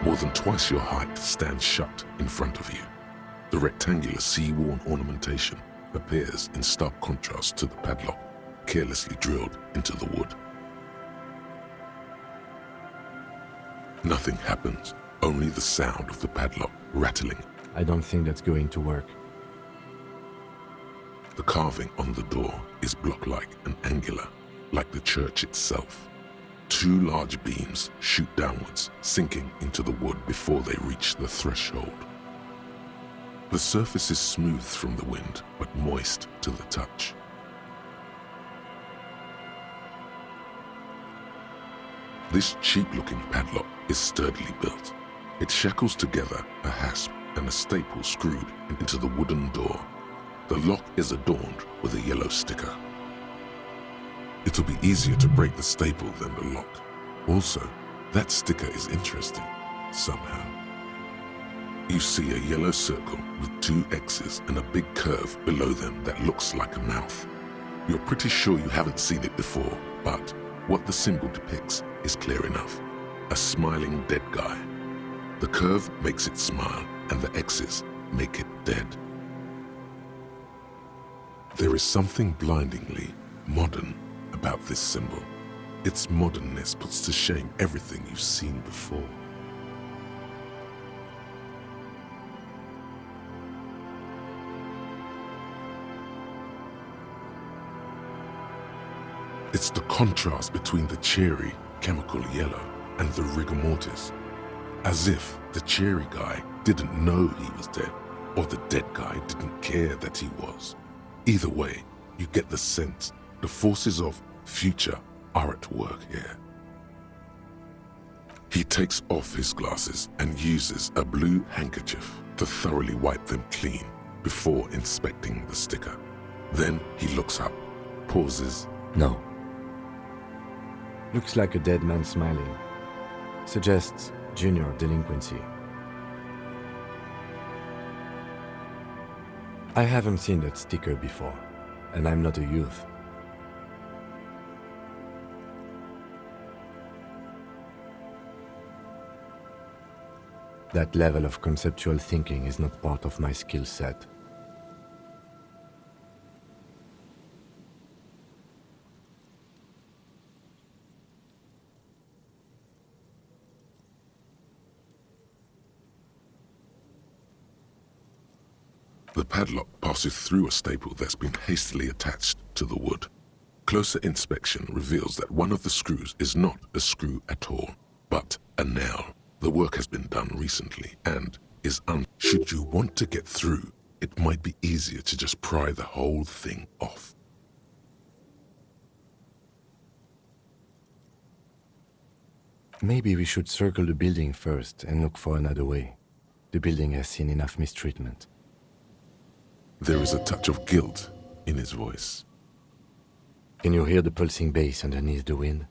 More than twice your height stands shut in front of you. The rectangular sea-worn ornamentation appears in stark contrast to the padlock, carelessly drilled into the wood. Nothing happens, only the sound of the padlock rattling. I don't think that's going to work. The carving on the door is block-like and angular, like the church itself. Two large beams shoot downwards, sinking into the wood before they reach the threshold. The surface is smooth from the wind, but moist to the touch. This cheap-looking padlock is sturdily built. It shackles together a hasp and a staple screwed into the wooden door. The lock is adorned with a yellow sticker. It'll be easier to break the staple than the lock. Also, that sticker is interesting, somehow. You see a yellow circle with two X's and a big curve below them that looks like a mouth. You're pretty sure you haven't seen it before, but what the symbol depicts is clear enough. A smiling dead guy. The curve makes it smile, and the X's make it dead. There is something blindingly modern about this symbol. Its modernness puts to shame everything you've seen before. It's the contrast between the cheery, chemical yellow and the rigor mortis. As if the cheery guy didn't know he was dead, or the dead guy didn't care that he was. Either way, you get the sense the forces of future are at work here. He takes off his glasses and uses a blue handkerchief to thoroughly wipe them clean before inspecting the sticker. Then he looks up, pauses. No. Looks like a dead man smiling. Suggests junior delinquency. I haven't seen that sticker before, and I'm not a youth. That level of conceptual thinking is not part of my skill set. The padlock passes through a staple that's been hastily attached to the wood. Closer inspection reveals that one of the screws is not a screw at all, but a nail. The work has been done recently and is Should you want to get through, it might be easier to just pry the whole thing off. Maybe we should circle the building first and look for another way. The building has seen enough mistreatment. There is a touch of guilt in his voice. Can you hear the pulsing bass underneath the wind?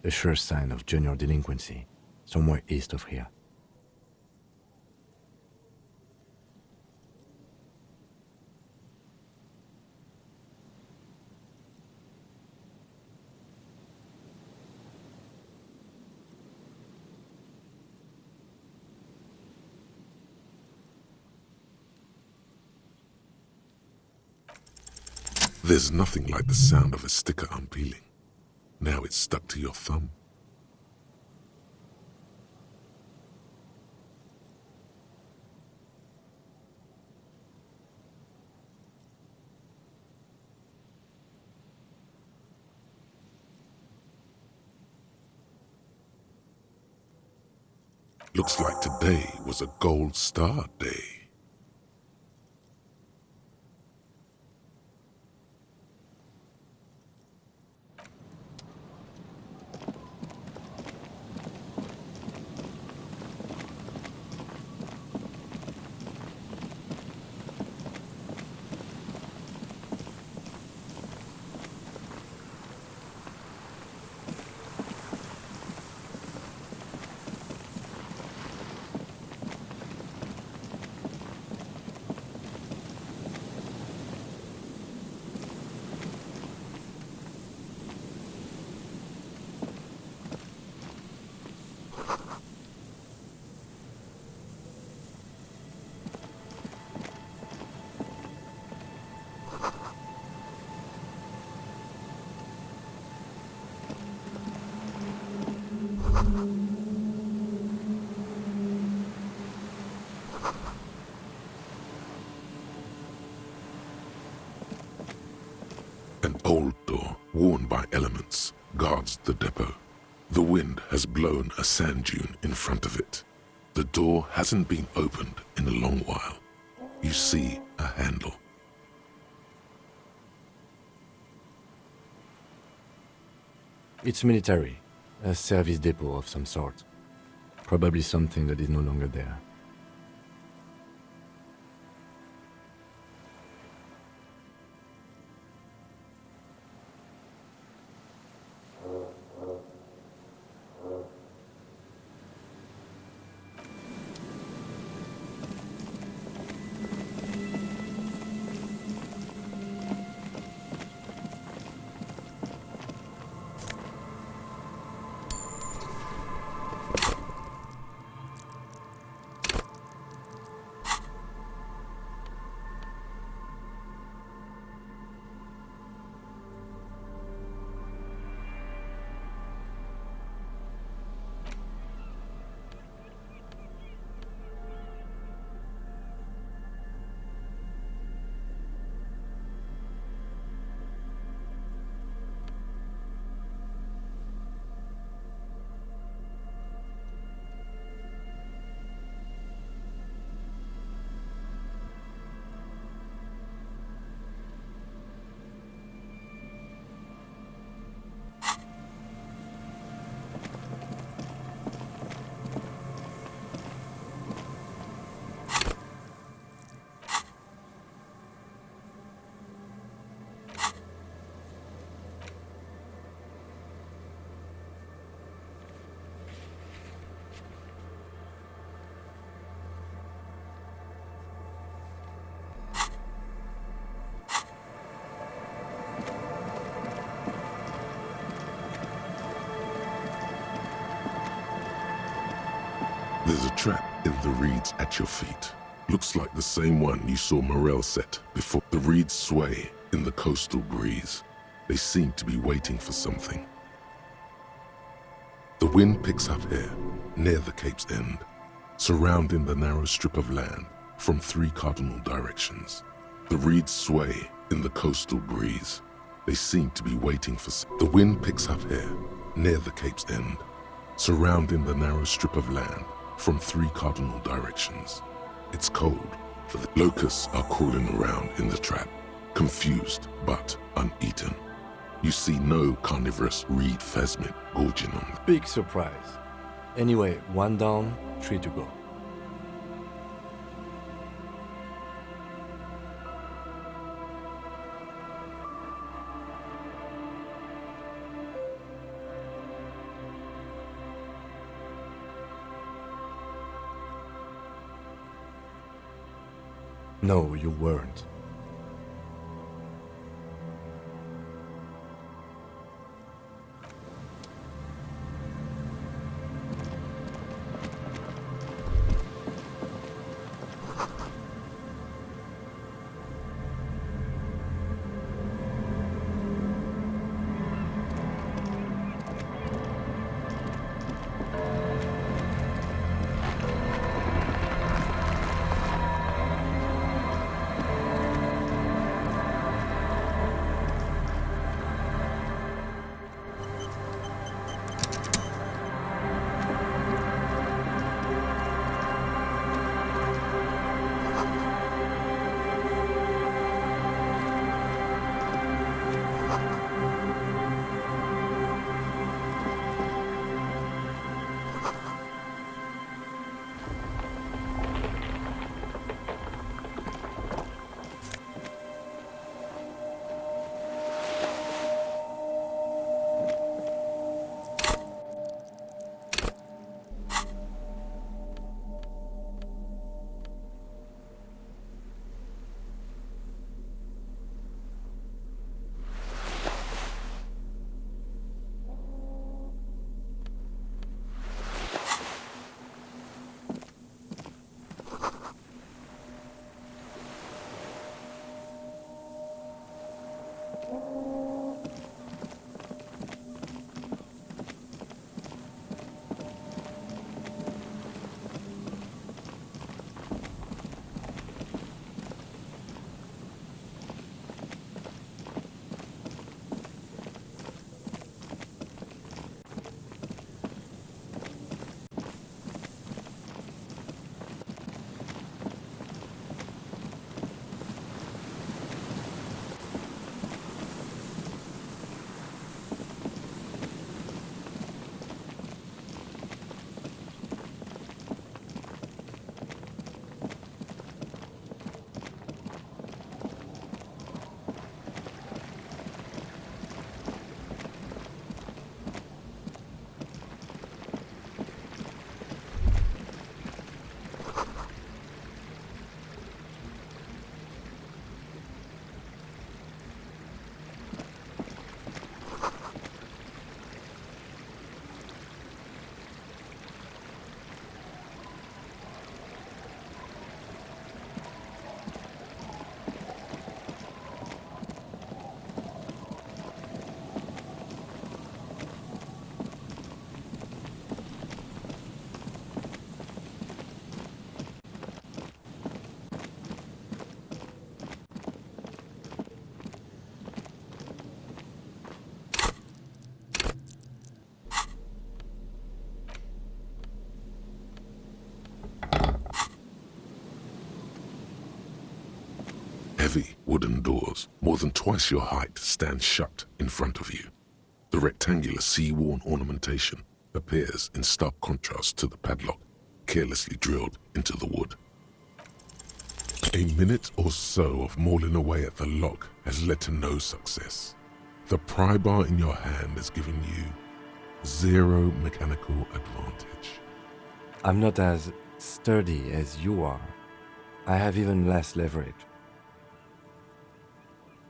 A sure sign of junior delinquency, somewhere east of here. There's nothing like the sound of a sticker unpeeling. Now it's stuck to your thumb. Looks like today was a gold star day. An old door, worn by elements, guards the depot. The wind has blown a sand dune in front of it. The door hasn't been opened in a long while. You see a handle. It's military, a service depot of some sort. Probably something that is no longer there. There's a trap in the reeds at your feet. Looks like the same one you saw Morel set before. The reeds sway in the coastal breeze. They seem to be waiting for something. The wind picks up here, near the Cape's end, surrounding the narrow strip of land from 3 cardinal directions. The reeds sway in the coastal breeze. They seem to be waiting for The wind picks up here, near the Cape's end, surrounding the narrow strip of land from 3 cardinal directions. It's cold, for the locusts are crawling around in the trap, confused but uneaten. You see no carnivorous reed phasmid gorging on them. Big surprise. Anyway, 1 down, 3 to go. No, you weren't. Heavy wooden doors, more than twice your height, stand shut in front of you. The rectangular sea-worn ornamentation appears in stark contrast to the padlock, carelessly drilled into the wood. A minute or so of mauling away at the lock has led to no success. The pry bar in your hand has given you zero mechanical advantage. I'm not as sturdy as you are. I have even less leverage.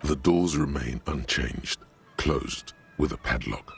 The doors remain unchanged, closed with a padlock.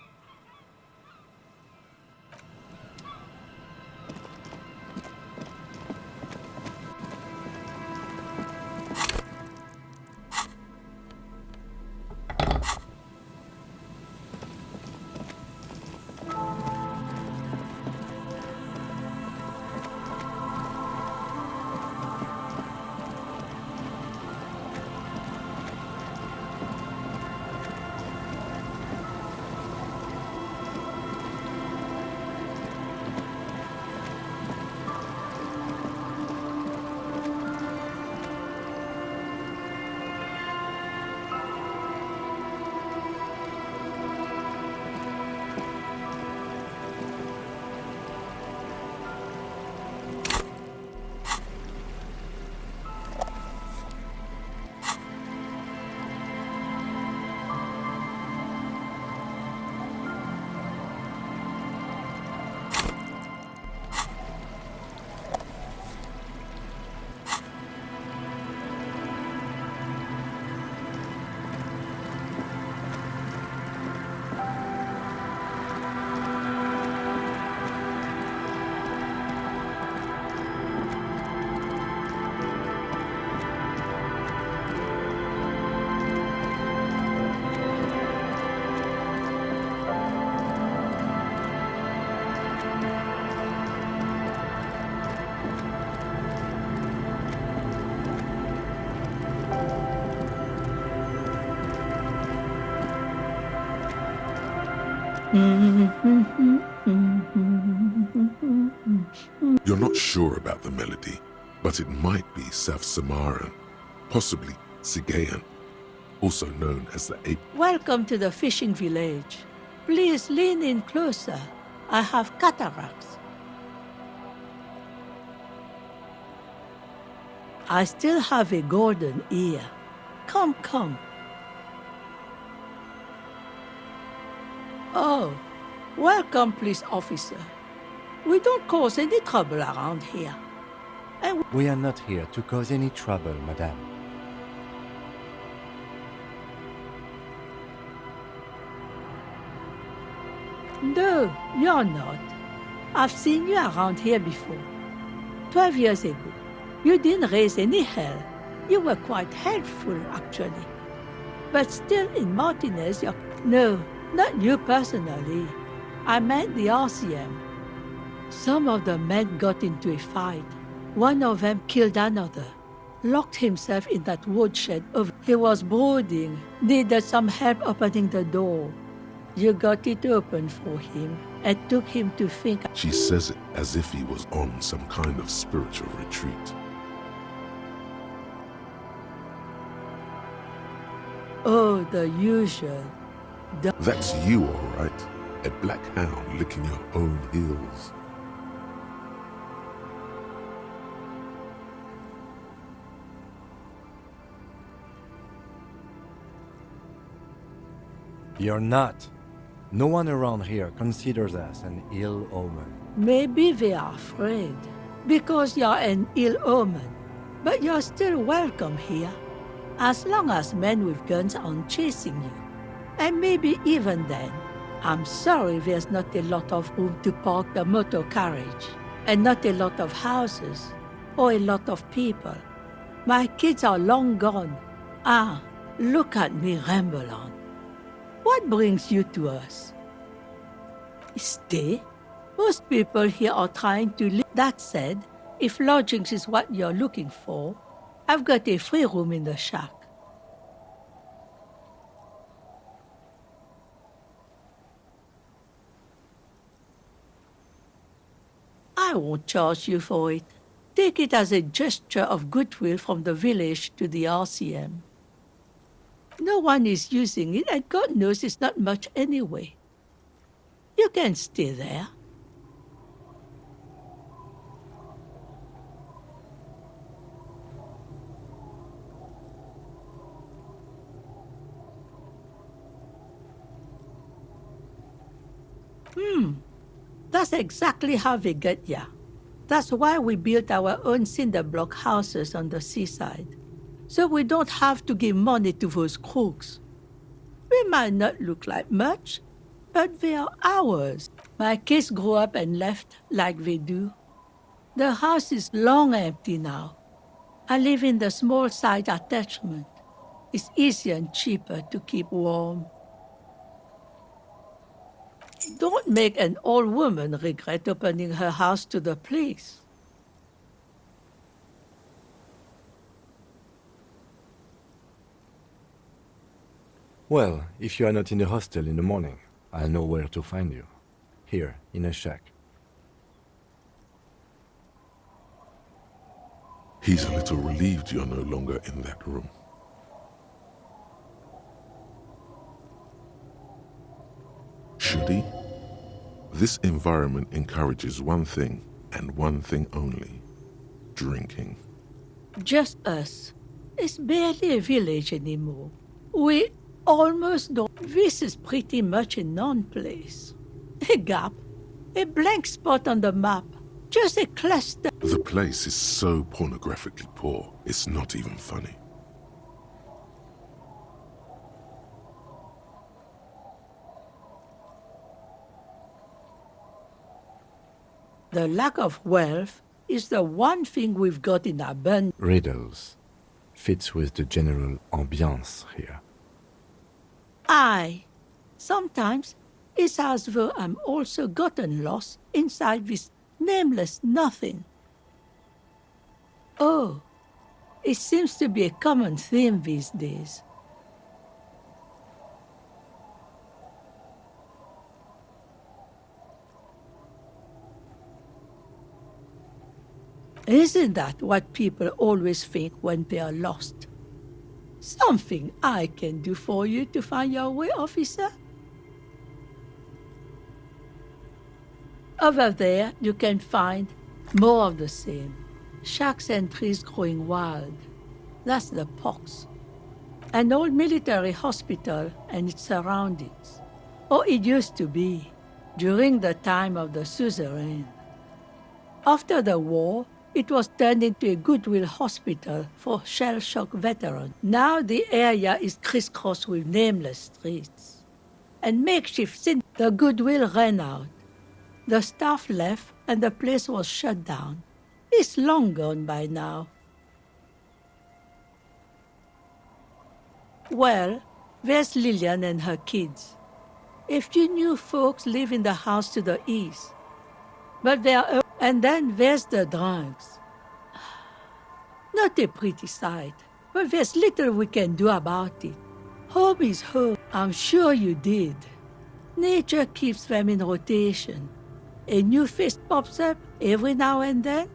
You're not sure about the melody, but it might be South Samaran, possibly Sigayan, also known as the ape. Welcome to the fishing village. Please lean in closer. I have cataracts. I still have a golden ear. Come, come. Oh, welcome, police officer. We don't cause any trouble around here. And We are not here to cause any trouble, madame. no, you're not. I've seen you around here before. 12 years ago. You didn't raise any hell. You were quite helpful, actually. But still in Martinez, you're... No, not you personally. I meant the RCM. Some of the men got into a fight. One of them killed another. Locked himself in that woodshed. He was brooding, needed some help opening the door. You got it open for him and took him to think. She says it as if he was on some kind of spiritual retreat. Oh, the usual. That's you, all right. A black hound licking your own heels. You're not. No one around here considers us an ill omen. Maybe they are afraid because you're an ill omen, but you're still welcome here, as long as men with guns aren't chasing you. And maybe even then, I'm sorry there's not a lot of room to park the motor carriage, and not a lot of houses, or a lot of people. My kids are long gone. Ah, look at me ramble on. What brings you to us? Stay? Most people here are trying to live. That said, if lodgings is what you're looking for, I've got a free room in the shack. I won't charge you for it. Take it as a gesture of goodwill from the village to the RCM. No one is using it, and God knows it's not much anyway. You can stay there. That's exactly how we get ya. That's why we built our own cinder block houses on the seaside. So we don't have to give money to those crooks. We might not look like much, but they are ours. My kids grew up and left like they do. The house is long empty now. I live in the small side attachment. It's easier and cheaper to keep warm. Don't make an old woman regret opening her house to the police. Well, if you are not in the hostel in the morning, I'll know where to find you. Here, in a shack. He's a little relieved you're no longer in that room. Should he? This environment encourages one thing, and one thing only: drinking. Just us. It's barely a village anymore. We almost don't. This is pretty much a non-place. A gap. A blank spot on the map. Just a cluster. The place is so pornographically poor, it's not even funny. The lack of wealth is the one thing we've got in abundance. Riddles. Fits with the general ambiance here. Aye. Sometimes it's as though I'm also gotten lost inside this nameless nothing. Oh, it seems to be a common theme these days. Isn't that what people always think when they are lost? Something I can do for you to find your way, officer? Over there, you can find more of the same. Shacks and trees growing wild. That's the pox. An old military hospital and its surroundings. Or it used to be, during the time of the suzerain. After the war, it was turned into a goodwill hospital for shell-shock veterans. Now the area is crisscrossed with nameless streets. And makeshift since the goodwill ran out. The staff left and the place was shut down. It's long gone by now. Well, there's Lillian and her kids. A few new folks live in the house to the east. But they are... And then there's the drunks. Not a pretty sight, but there's little we can do about it. Home is home. I'm sure you did. Nature keeps them in rotation. A new face pops up every now and then,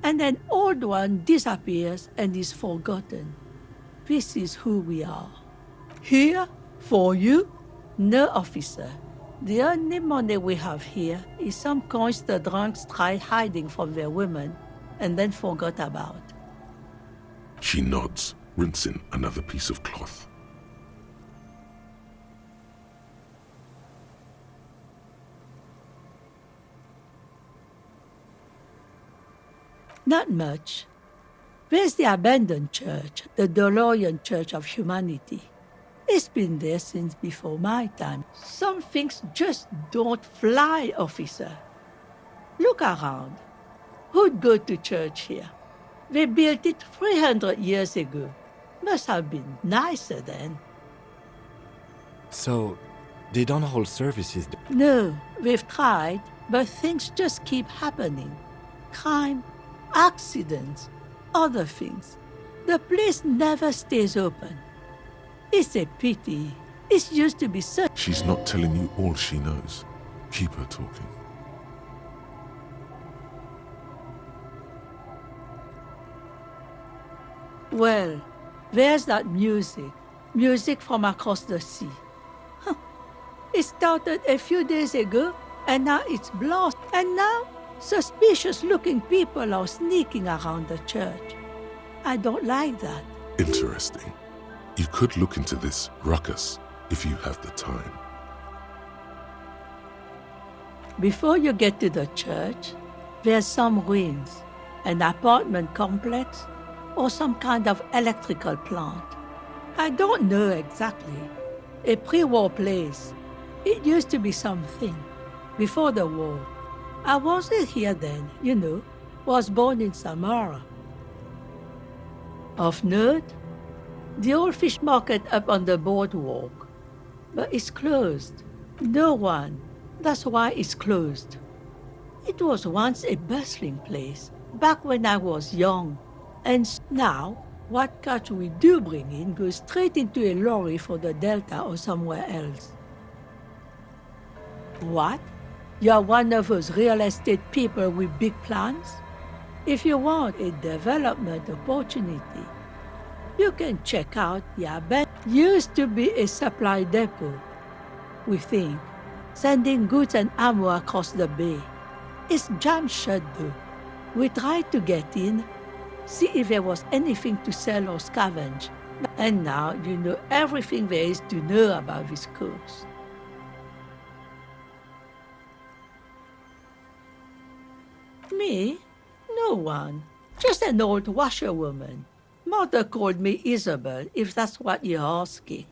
and an old one disappears and is forgotten. This is who we are. Here, for you? No, officer. The only money we have here is some coins the drunks tried hiding from their women and then forgot about. She nods, rinsing another piece of cloth. Not much. There's the abandoned church, the DeLorean Church of Humanity. It's been there since before my time. Some things just don't fly, officer. Look around. Who'd go to church here? They built it 300 years ago. Must have been nicer then. So, they don't hold services. No, we've tried, but things just keep happening. Crime, accidents, other things. The place never stays open. It's a pity. It used to be such... She's not telling you all she knows. Keep her talking. Well, there's that music. Music from across the sea. It started a few days ago, and now it's blast. And now, suspicious-looking people are sneaking around the church. I don't like that. Interesting. You could look into this ruckus if you have the time. Before you get to the church, there's some ruins, an apartment complex, or some kind of electrical plant. I don't know exactly. A pre-war place. It used to be something. Before the war. I wasn't here then, you know. Was born in Samara. Of note, the old fish market up on the boardwalk. But it's closed. No one. That's why it's closed. It was once a bustling place, back when I was young. And now, what catch we do bring in goes straight into a lorry for the Delta or somewhere else. What? You're one of those real estate people with big plans? If you want a development opportunity, you can check out the abandoned. Used to be a supply depot, we think, sending goods and ammo across the bay. It's jammed shut though. We tried to get in, see if there was anything to sell or scavenge. And now you know everything there is to know about this coast. Me? No one. Just an old washerwoman. Mother called me Isabel, if that's what you're asking.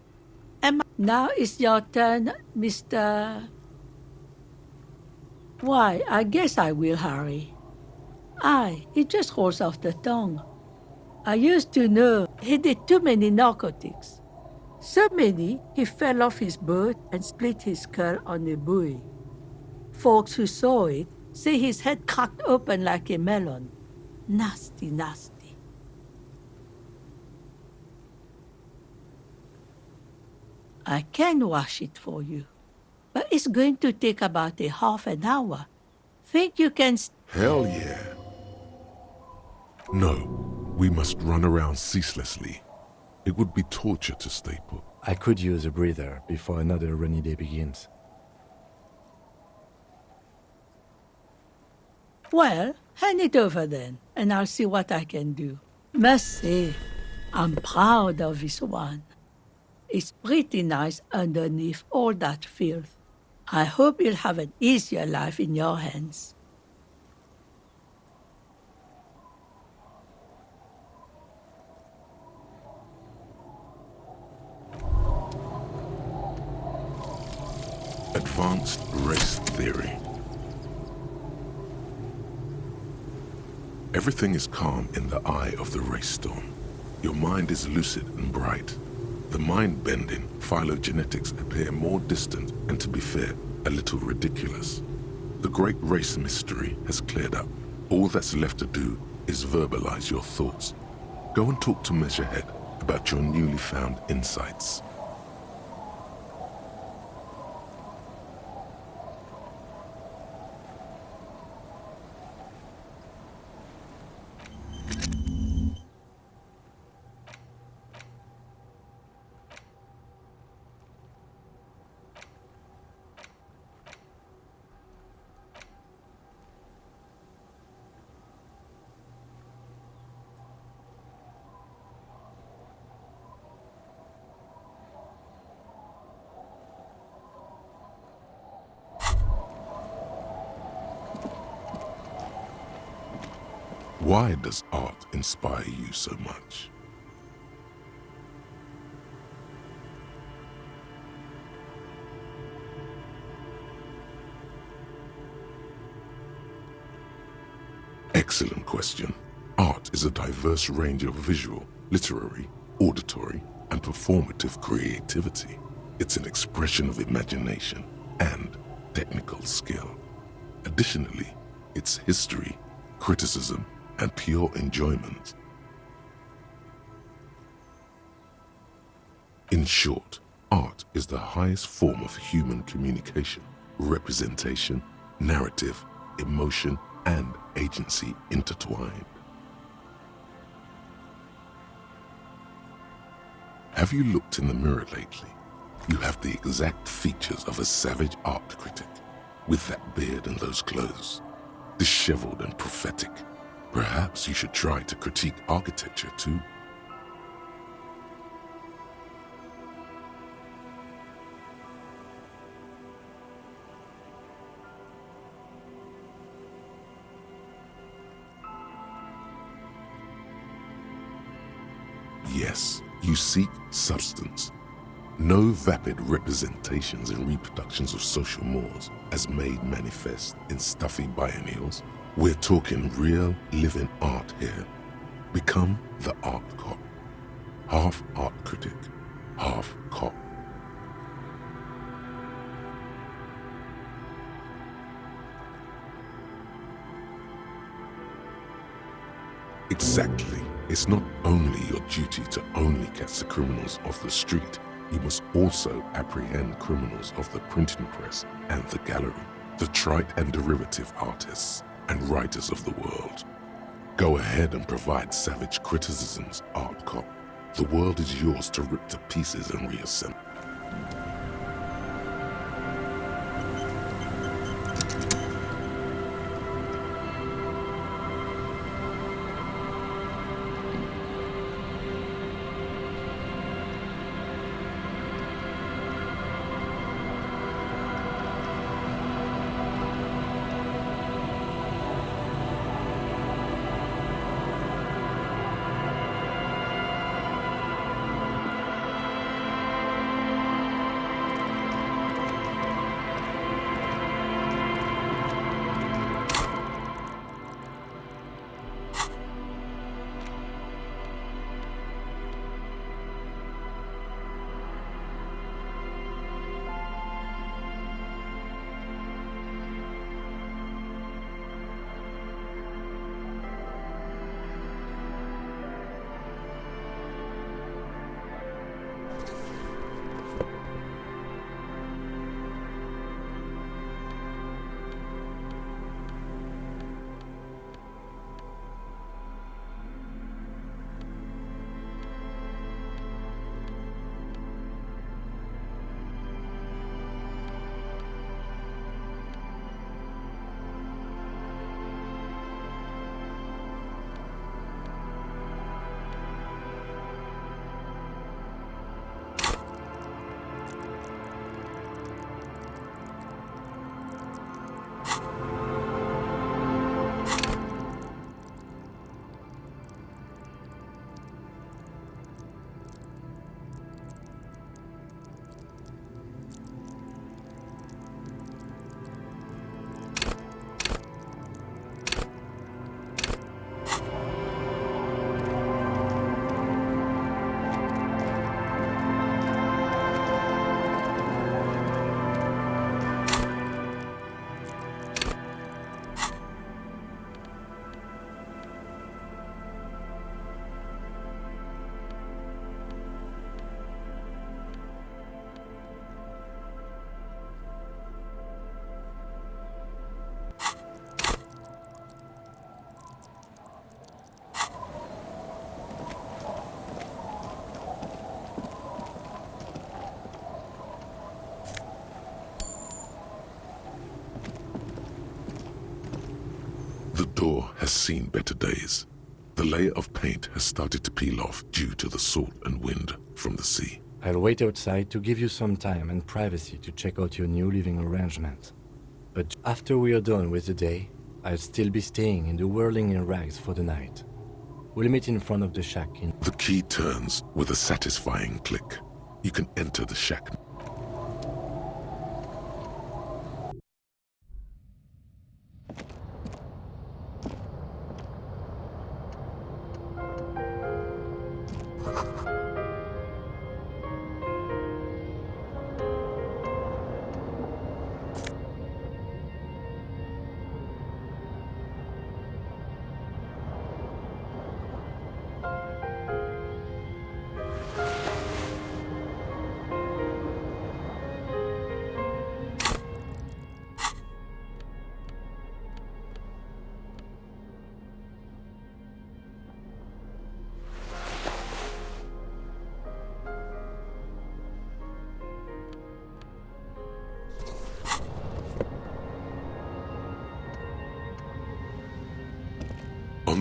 Now it's your turn, Mr. Why, I guess I will, Harry. Aye, it just rolls off the tongue. I used to know he did too many narcotics. So many, he fell off his boat and split his skull on a buoy. Folks who saw it say his head cracked open like a melon. Nasty, nasty. I can wash it for you, but it's going to take about a half an hour. Think you can... Hell yeah. No, we must run around ceaselessly. It would be torture to stay put. I could use a breather before another rainy day begins. Well, hand it over then, and I'll see what I can do. Must say, I'm proud of this one. It's pretty nice underneath all that filth. I hope you'll have an easier life in your hands. Advanced race theory. Everything is calm in the eye of the race storm. Your mind is lucid and bright. The mind-bending phylogenetics appear more distant and, to be fair, a little ridiculous. The great race mystery has cleared up. All that's left to do is verbalize your thoughts. Go and talk to Measurehead about your newly found insights. Why does art inspire you so much? Excellent question. Art is a diverse range of visual, literary, auditory, and performative creativity. It's an expression of imagination and technical skill. Additionally, it's history, criticism, and pure enjoyment. In short, art is the highest form of human communication, representation, narrative, emotion, and agency intertwined. Have you looked in the mirror lately? You have the exact features of a savage art critic, with that beard and those clothes, disheveled and prophetic. Perhaps you should try to critique architecture too. Yes, you seek substance. No vapid representations and reproductions of social mores as made manifest in stuffy biennials. We're talking real, living art here. Become the art cop. Half art critic, half cop. Exactly. It's not only your duty to only catch the criminals off the street, you must also apprehend criminals of the printing press and the gallery, the trite and derivative artists and writers of the world. Go ahead and provide savage criticisms, art cop. The world is yours to rip to pieces and reassemble. The door has seen better days. The layer of paint has started to peel off due to the salt and wind from the sea. I'll wait outside to give you some time and privacy to check out your new living arrangement. But after we are done with the day, I'll still be staying in the whirling in rags for the night. We'll meet in front of the shack in... The key turns with a satisfying click. You can enter the shack.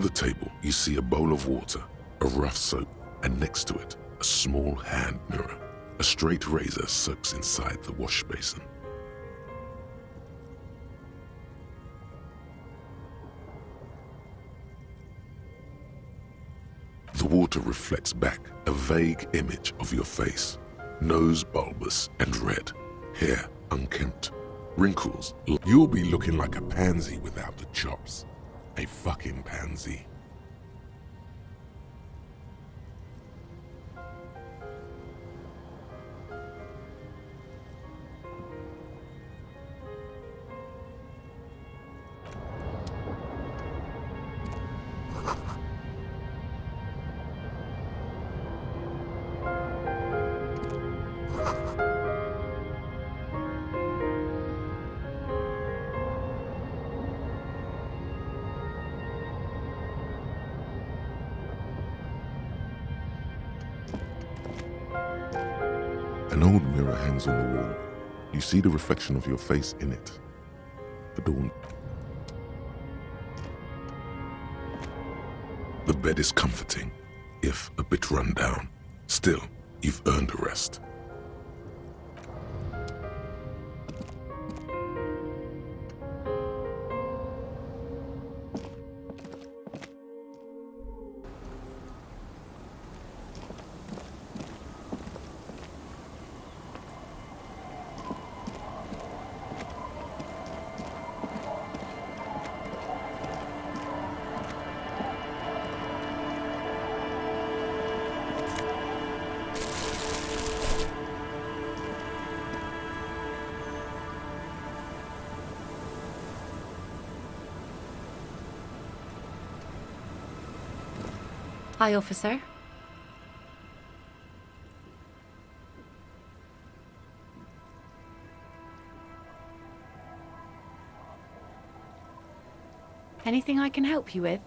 the table, you see a bowl of water, a rough soap, and next to it, a small hand mirror. A straight razor soaks inside the wash basin. The water reflects back a vague image of your face. Nose bulbous and red, hair unkempt, wrinkles. You'll be looking like a pansy without the chops. A fucking pansy. An old mirror hangs on the wall. You see the reflection of your face in it. Adorned. The bed is comforting, if a bit run down. Still, you've earned a rest. Hi, officer. Anything I can help you with?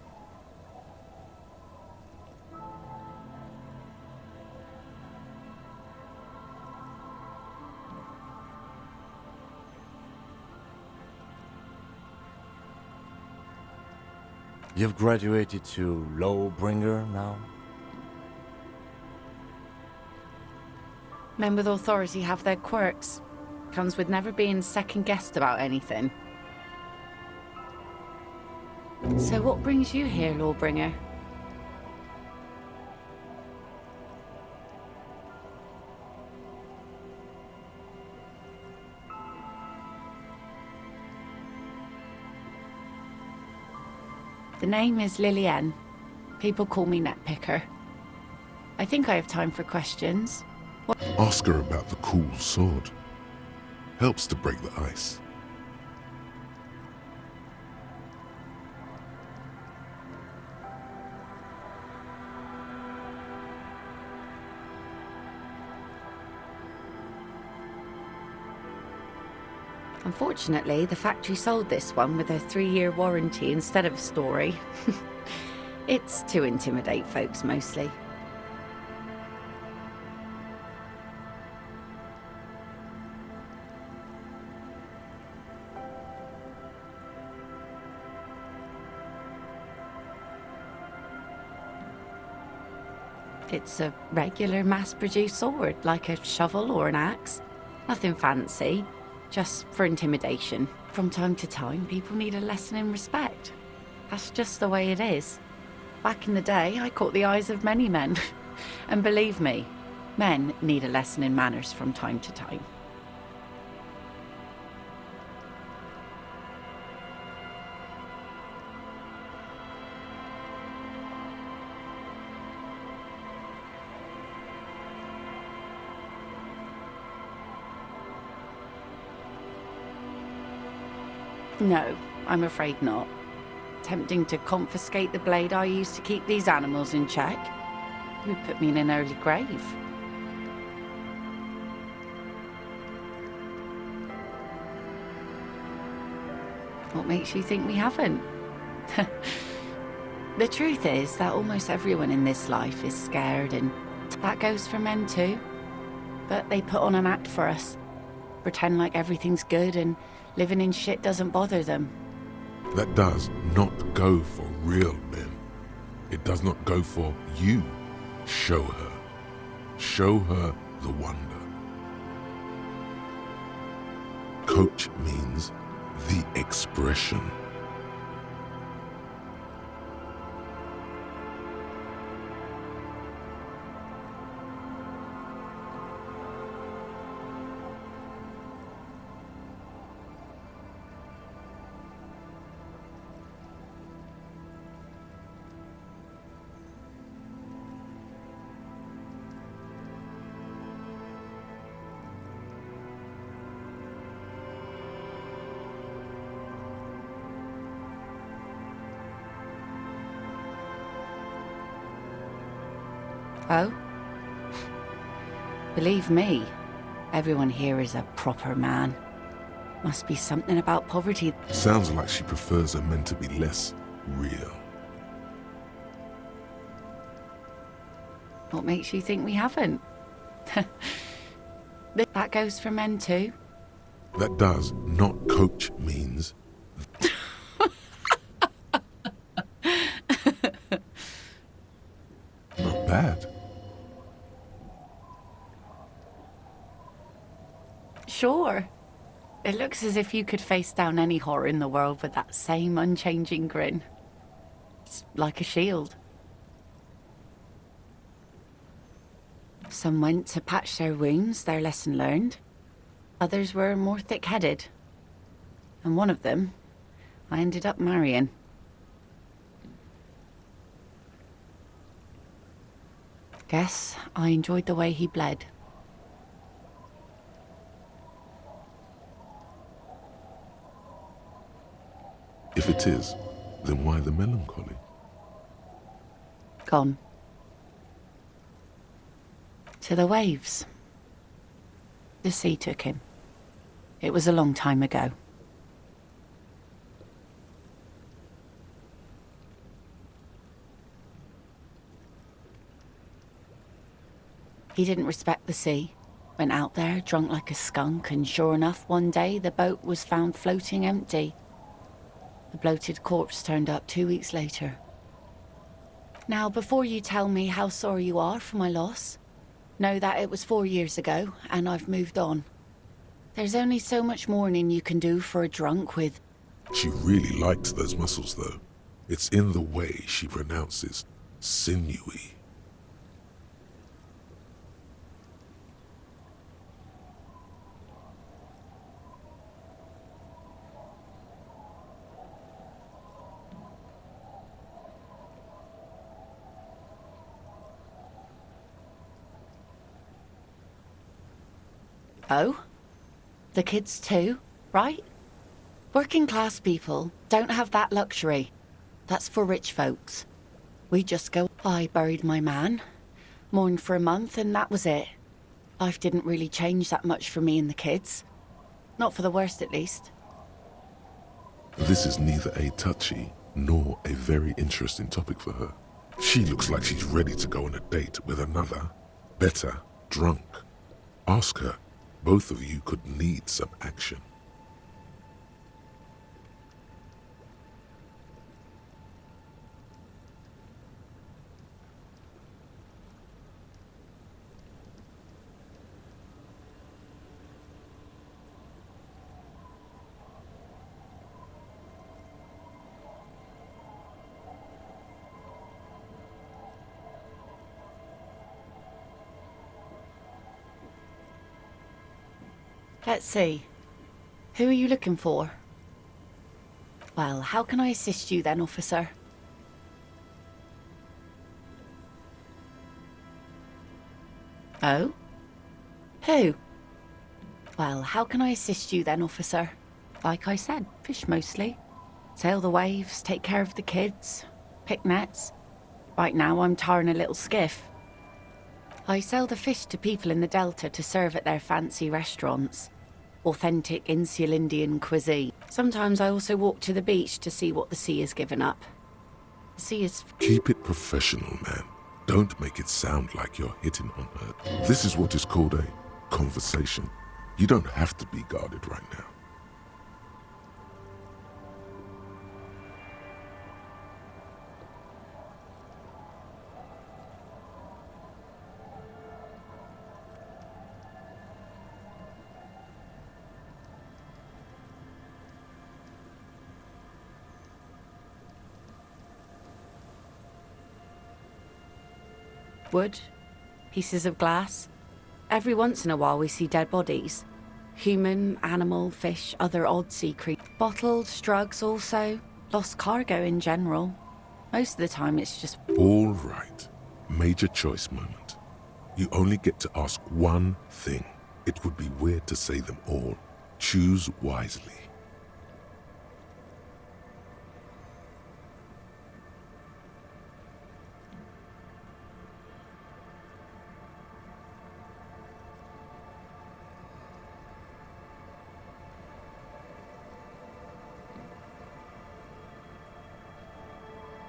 You've graduated to Lawbringer now? Men with authority have their quirks. Comes with never being second-guessed about anything. So what brings you here, Lawbringer? The name is Lillian. People call me Netpicker. I think I have time for questions. Ask her about the cool sword. Helps to break the ice. Unfortunately, the factory sold this one with a 3-year warranty instead of a story. It's to intimidate folks, mostly. It's a regular mass-produced sword, like a shovel or an axe. Nothing fancy. Just for intimidation. From time to time, people need a lesson in respect. That's just the way it is. Back in the day, I caught the eyes of many men. And believe me, men need a lesson in manners from time to time. No, I'm afraid not. Tempting to confiscate the blade I used to keep these animals in check. It would put me in an early grave. What makes you think we haven't? The truth is that almost everyone in this life is scared, and that goes for men too. But they put on an act for us. Pretend like everything's good and living in shit doesn't bother them. That does not go for real men. It does not go for you. Show her. Show her the wonder. Coach means the expression. Oh? Believe me, everyone here is a proper man. Must be something about poverty. Sounds like she prefers her men to be less real. What makes you think we haven't? That goes for men too. That does not. Coach means. Not bad. Sure. It looks as if you could face down any horror in the world with that same unchanging grin. It's like a shield. Some went to patch their wounds, their lesson learned. Others were more thick-headed. And one of them, I ended up marrying. Guess I enjoyed the way he bled. If it is, then why the melancholy? Gone. To the waves. The sea took him. It was a long time ago. He didn't respect the sea. Went out there drunk like a skunk, and sure enough, one day the boat was found floating empty. The bloated corpse turned up 2 weeks later. Now, before you tell me how sorry you are for my loss, know that it was 4 years ago, and I've moved on. There's only so much mourning you can do for a drunk with... She really liked those muscles, though. It's in the way she pronounces sinewy. Oh? The kids too, right? Working class people don't have that luxury. That's for rich folks. We just go... I buried my man, mourned for a month, and that was it. Life didn't really change that much for me and the kids. Not for the worst, at least. This is neither a touchy nor a very interesting topic for her. She looks like she's ready to go on a date with another, better drunk. Ask her. Both of you could need some action. Let's see. Who are you looking for? Well, how can I assist you then, officer? Oh? Who? Well, how can I assist you then, officer? Like I said, fish mostly. Sail the waves, take care of the kids, pick nets. Right now I'm tarring a little skiff. I sell the fish to people in the Delta to serve at their fancy restaurants. Authentic Insular Indian cuisine. Sometimes I also walk to the beach to see what the sea has given up. The sea is... Keep it professional, man. Don't make it sound like you're hitting on her. This is what is called a conversation. You don't have to be guarded right now. wood, pieces of glass. Every once in a while we see dead bodies. Human, animal, fish, other odd sea creatures. Bottles, drugs also. Lost cargo in general. Most of the time it's just... All right. Major choice moment. You only get to ask one thing. It would be weird to say them all. Choose wisely.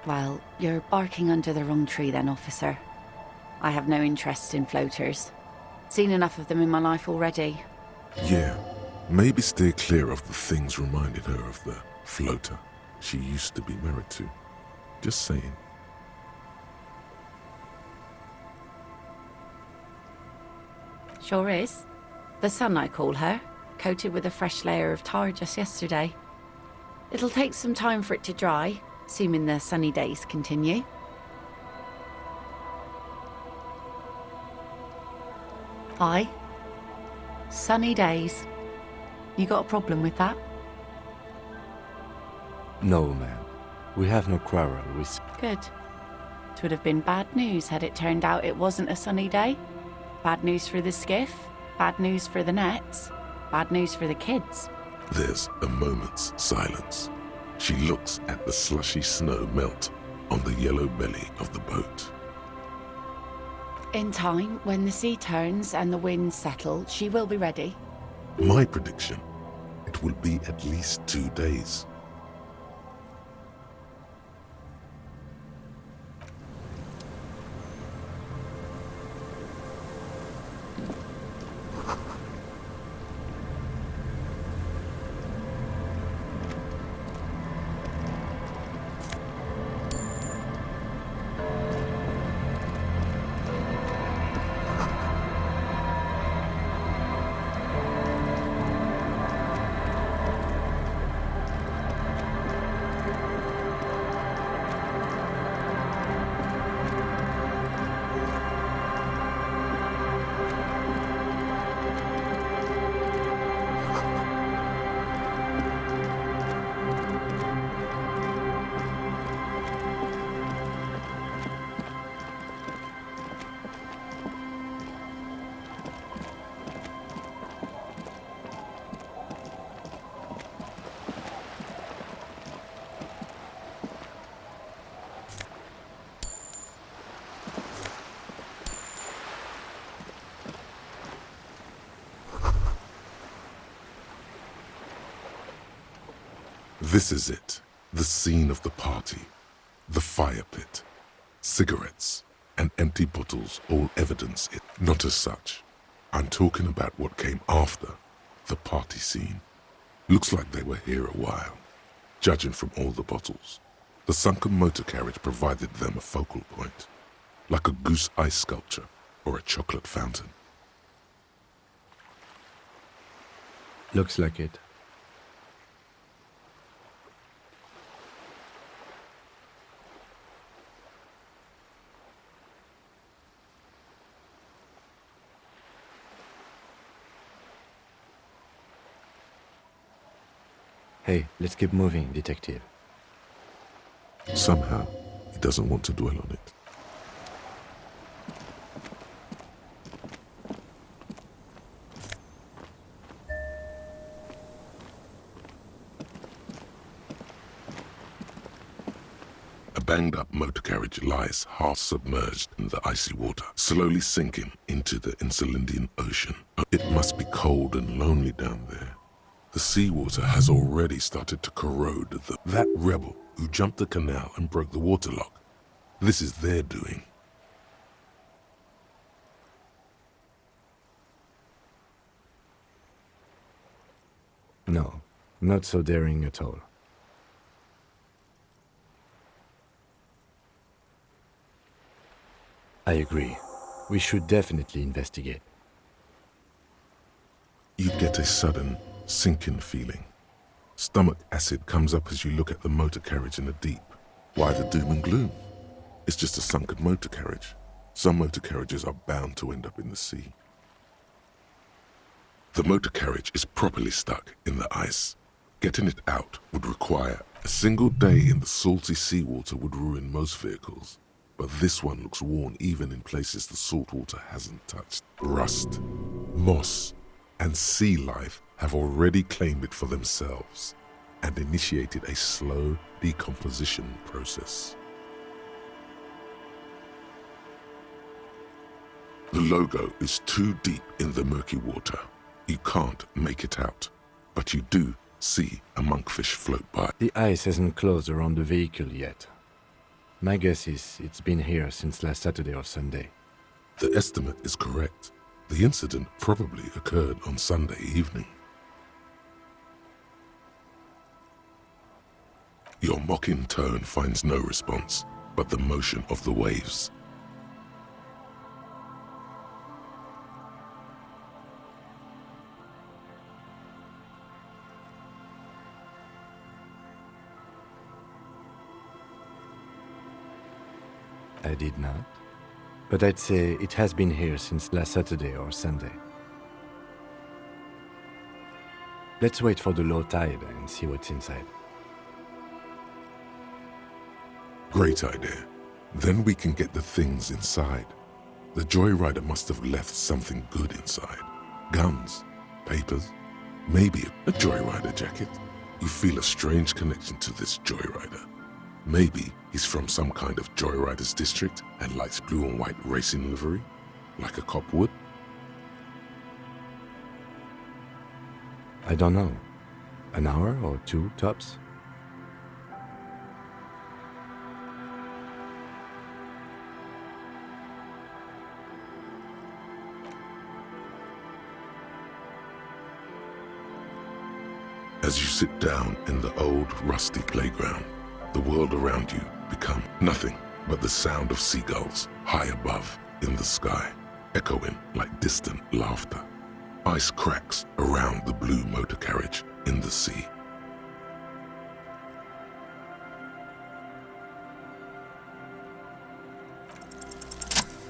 Well, you're barking under the wrong tree then, officer. I have no interest in floaters. Seen enough of them in my life already. Yeah, maybe steer clear of the things reminded her of the floater she used to be married to. Just saying. Sure is. The sun, I call her, coated with a fresh layer of tar just yesterday. It'll take some time for it to dry, assuming the sunny days continue. Aye. Sunny days. You got a problem with that? No, ma'am. We have no quarrel with... Good. It would have been bad news had it turned out it wasn't a sunny day. Bad news for the skiff, bad news for the nets, bad news for the kids. There's a moment's silence. She looks at the slushy snow melt on the yellow belly of the boat. In time, when the sea turns and the winds settle, she will be ready. My prediction, it will be at least 2 days. This is it, the scene of the party, the fire pit, cigarettes and empty bottles all evidence it. Not as such. I'm talking about what came after the party scene. Looks like they were here a while, judging from all the bottles. The sunken motor carriage provided them a focal point, like a goose ice sculpture or a chocolate fountain. Looks like it. Hey, let's keep moving, detective. Somehow, he doesn't want to dwell on it. A banged-up motor carriage lies half submerged in the icy water, slowly sinking into the Insulindian Ocean. It must be cold and lonely down there. The seawater has already started to corrode that rebel who jumped the canal and broke the waterlock. This is their doing. No, not so daring at all. I agree. We should definitely investigate. You get a sudden sinking feeling. Stomach acid comes up as you look at the motor carriage in the deep. Why the doom and gloom? It's just a sunken motor carriage. Some motor carriages are bound to end up in the sea. The motor carriage is properly stuck in the ice. Getting it out would require a single day in the salty seawater would ruin most vehicles. But this one looks worn even in places the salt water hasn't touched. Rust, moss, and sea life have already claimed it for themselves and initiated a slow decomposition process. The logo is too deep in the murky water. You can't make it out, but you do see a monkfish float by. The ice hasn't closed around the vehicle yet. My guess is it's been here since last Saturday or Sunday. The estimate is correct. The incident probably occurred on Sunday evening. Your mocking tone finds no response, but the motion of the waves. I did not. But I'd say it has been here since last Saturday or Sunday. Let's wait for the low tide and see what's inside. Great idea. Then we can get the things inside. The joyrider must have left something good inside. Guns, papers, maybe a joyrider jacket. You feel a strange connection to this joyrider. Maybe he's from some kind of joyriders district and likes blue and white racing livery, like a cop would. I don't know. An hour or two, tops? As you sit down in the old, rusty playground, the world around you becomes nothing but the sound of seagulls high above in the sky, echoing like distant laughter. Ice cracks around the blue motor carriage in the sea.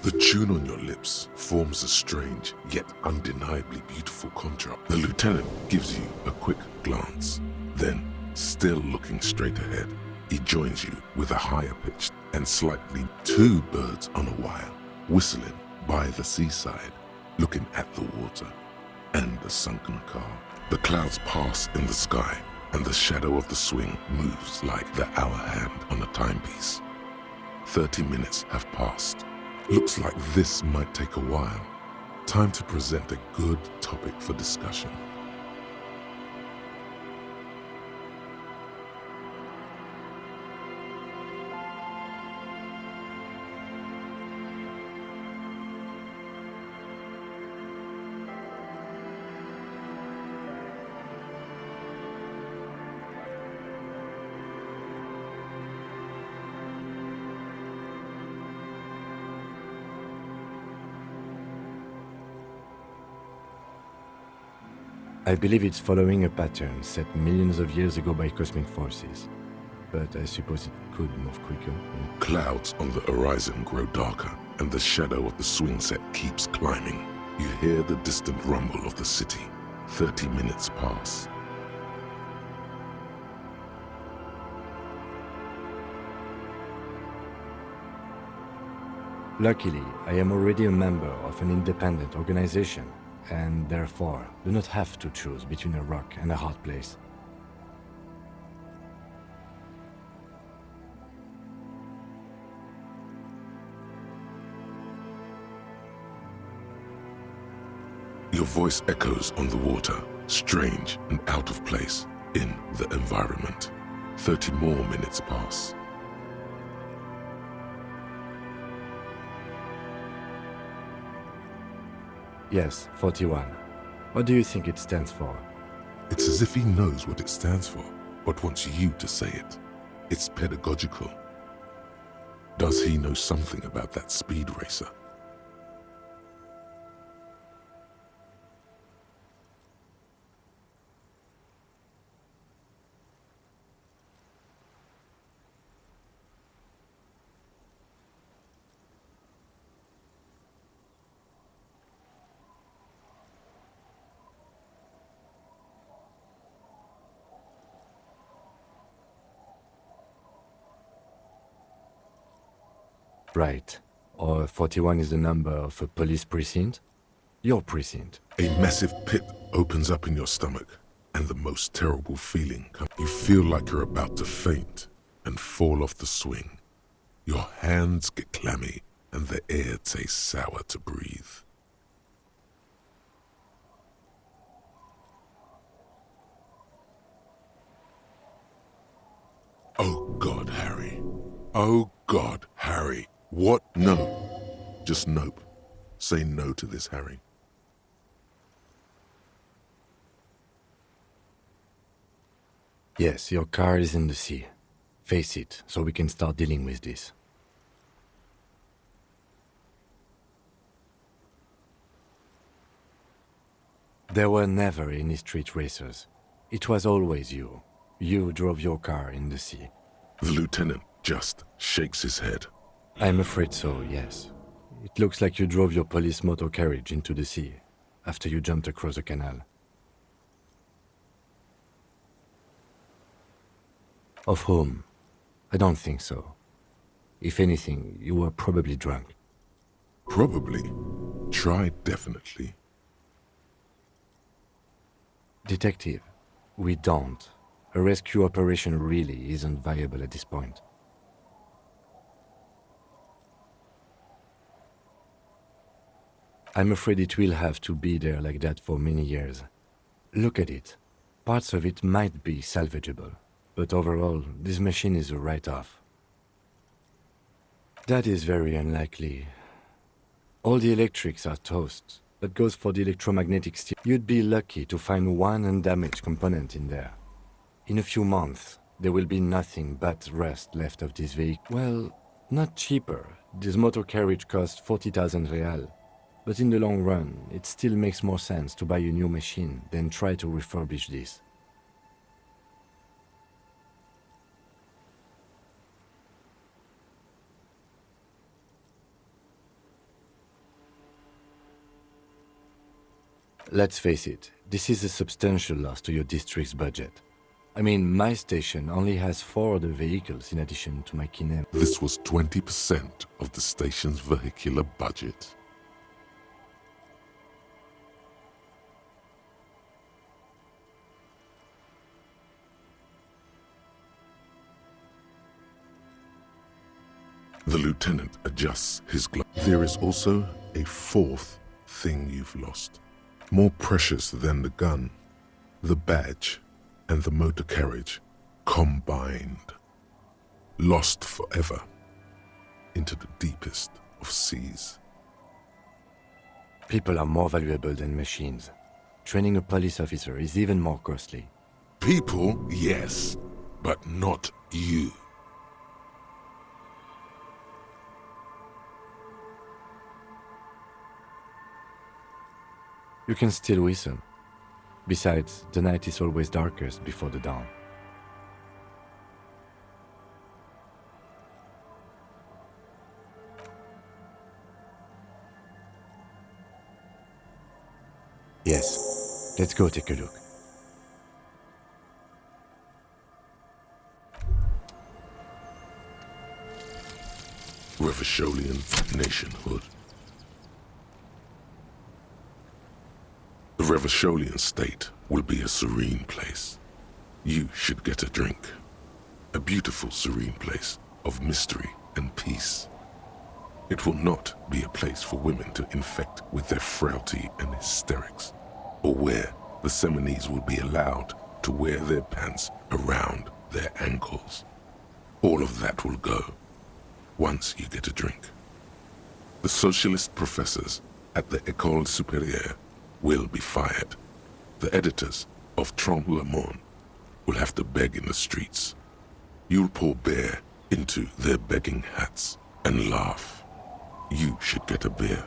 The tune on your lips forms a strange yet undeniably beautiful contrast. The lieutenant gives you a quick glance, then, still looking straight ahead, he joins you with a higher pitched and slightly two birds on a wire, whistling by the seaside, looking at the water and the sunken car. The clouds pass in the sky and the shadow of the swing moves like the hour hand on a timepiece. 30 minutes have passed. Looks like this might take a while. Time to present a good topic for discussion. I believe it's following a pattern set millions of years ago by cosmic forces. But I suppose it could move quicker. Clouds on the horizon grow darker, and the shadow of the swing set keeps climbing. You hear the distant rumble of the city. 30 minutes pass. Luckily, I am already a member of an independent organization, and therefore do not have to choose between a rock and a hard place. Your voice echoes on the water, strange and out of place in the environment. 30 more minutes pass. Yes, 41. What do you think it stands for? It's as if he knows what it stands for, but wants you to say it. It's pedagogical. Does he know something about that speed racer? Right. Or 41 is the number of a police precinct? Your precinct. A massive pit opens up in your stomach, and the most terrible feeling comes. You feel like you're about to faint and fall off the swing. Your hands get clammy, and the air tastes sour to breathe. Oh God, Harry. Oh God, Harry. What? No. Just nope. Say no to this, Harry. Yes, your car is in the sea. Face it, so we can start dealing with this. There were never any street racers. It was always you. You drove your car in the sea. The lieutenant just shakes his head. I'm afraid so, yes. It looks like you drove your police motor carriage into the sea after you jumped across the canal. Of whom? I don't think so. If anything, you were probably drunk. Probably. Try definitely. Detective, we don't. A rescue operation really isn't viable at this point. I'm afraid it will have to be there like that for many years. Look at it. Parts of it might be salvageable, but overall, this machine is a write-off. That is very unlikely. All the electrics are toast. That goes for the electromagnetic steel. You'd be lucky to find one undamaged component in there. In a few months, there will be nothing but rust left of this vehicle. Well, not cheaper. This motor carriage costs 40,000 real. But in the long run, it still makes more sense to buy a new machine than try to refurbish this. Let's face it, this is a substantial loss to your district's budget. I mean, my station only has 4 other vehicles in addition to my Kinem. This was 20% of the station's vehicular budget. The lieutenant adjusts his glove. There is also a 4th thing you've lost. More precious than the gun, the badge, and the motor carriage combined. Lost forever into the deepest of seas. People are more valuable than machines. Training a police officer is even more costly. People, yes, but not you. You can still whistle. Besides, the night is always darkest before the dawn. Yes, let's go take a look. Revacholian nationhood. The Revacholian state will be a serene place. You should get a drink. A beautiful, serene place of mystery and peace. It will not be a place for women to infect with their frailty and hysterics, or where the Seminese will be allowed to wear their pants around their ankles. All of that will go once you get a drink. The socialist professors at the École Supérieure will be fired. The editors of Trompe le Monde will have to beg in the streets. You'll pour beer into their begging hats and laugh. You should get a beer.